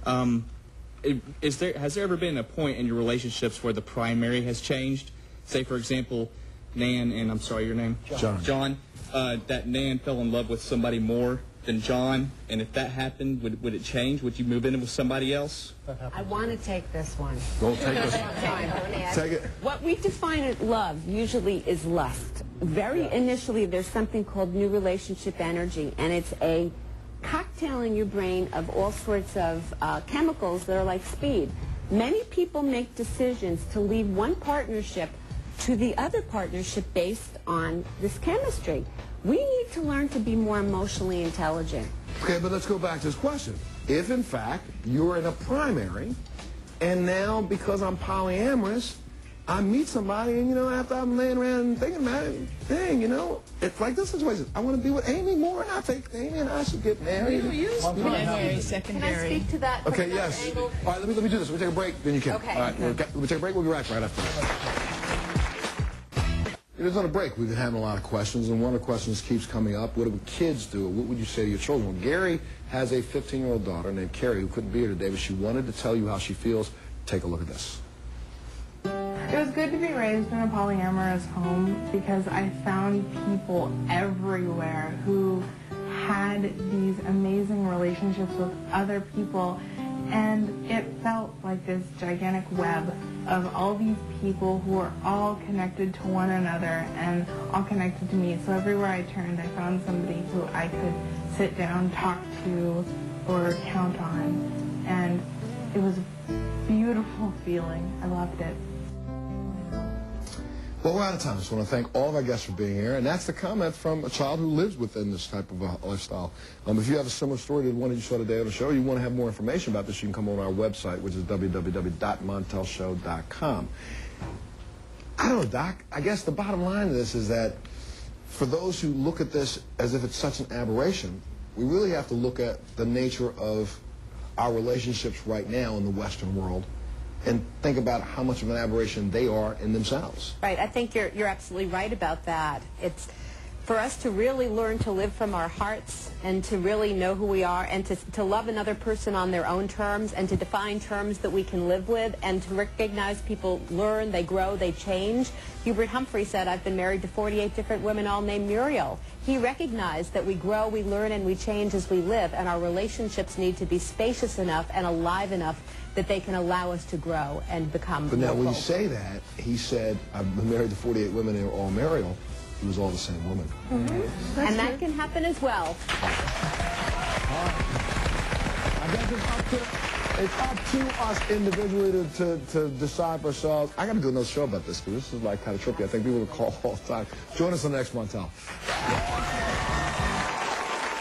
Has there ever been a point in your relationships where the primary has changed? Say, for example, Nan, and I'm sorry, your name? John. That Nan fell in love with somebody more than John, and if that happened, would it change? Would you move in with somebody else? I want to take this one. Don't take this. Take it. What we define as love usually is lust. Very initially, there's something called new relationship energy, and it's a cocktail in your brain of all sorts of chemicals that are like speed. Many people make decisions to leave one partnership to the other partnership based on this chemistry. We need to learn to be more emotionally intelligent. Okay, but let's go back to this question. If, in fact, you're in a primary, and now, because I'm polyamorous, I meet somebody, and, you know, after I'm laying around and thinking about it, dang, you know, it's like this situation. I want to be with Amy more, and I think Amy and I should get married. Primary, secondary. Can I speak to that? Okay, yes. Angle? All right, let me do this. We'll take a break, then you can. Okay. All right, we'll take a break. We'll be right after this. It is on a break. We've been having a lot of questions, and one of the questions keeps coming up. What do kids do? What would you say to your children? Well, Gary has a 15-year-old daughter named Carrie who couldn't be here today, but she wanted to tell you how she feels. Take a look at this. It was good to be raised in a polyamorous home because I found people everywhere who had these amazing relationships with other people, and it felt like this gigantic web of all these people who are all connected to one another and all connected to me. So everywhere I turned, I found somebody who I could sit down, talk to, or count on. And it was a beautiful feeling. I loved it. Well, we're out of time. I just want to thank all of our guests for being here. And that's the comment from a child who lives within this type of a lifestyle. If you have a similar story to the one that you saw today on the show, you want to have more information about this, you can come on our website, which is www.montelshow.com. I don't know, Doc. I guess the bottom line of this is that for those who look at this as if it's such an aberration, we really have to look at the nature of our relationships right now in the Western world and think about how much of an aberration they are in themselves. Right, I think you're absolutely right about that. It's for us to really learn to live from our hearts and to really know who we are and to love another person on their own terms and to define terms that we can live with and to recognize people learn, they grow, they change. Hubert Humphrey said, I've been married to 48 different women all named Muriel. He recognized that we grow, we learn, and we change as we live, and our relationships need to be spacious enough and alive enough that they can allow us to grow and become But now local. when you say that, he said, I've been married to 48 women and they're all Muriel. It was all the same woman. Mm-hmm. And that can happen as well. I guess it's up to us individually to decide for ourselves. I got to do another show about this because this is like kind of trippy. I think people will call all the time. Join us on the next Montel.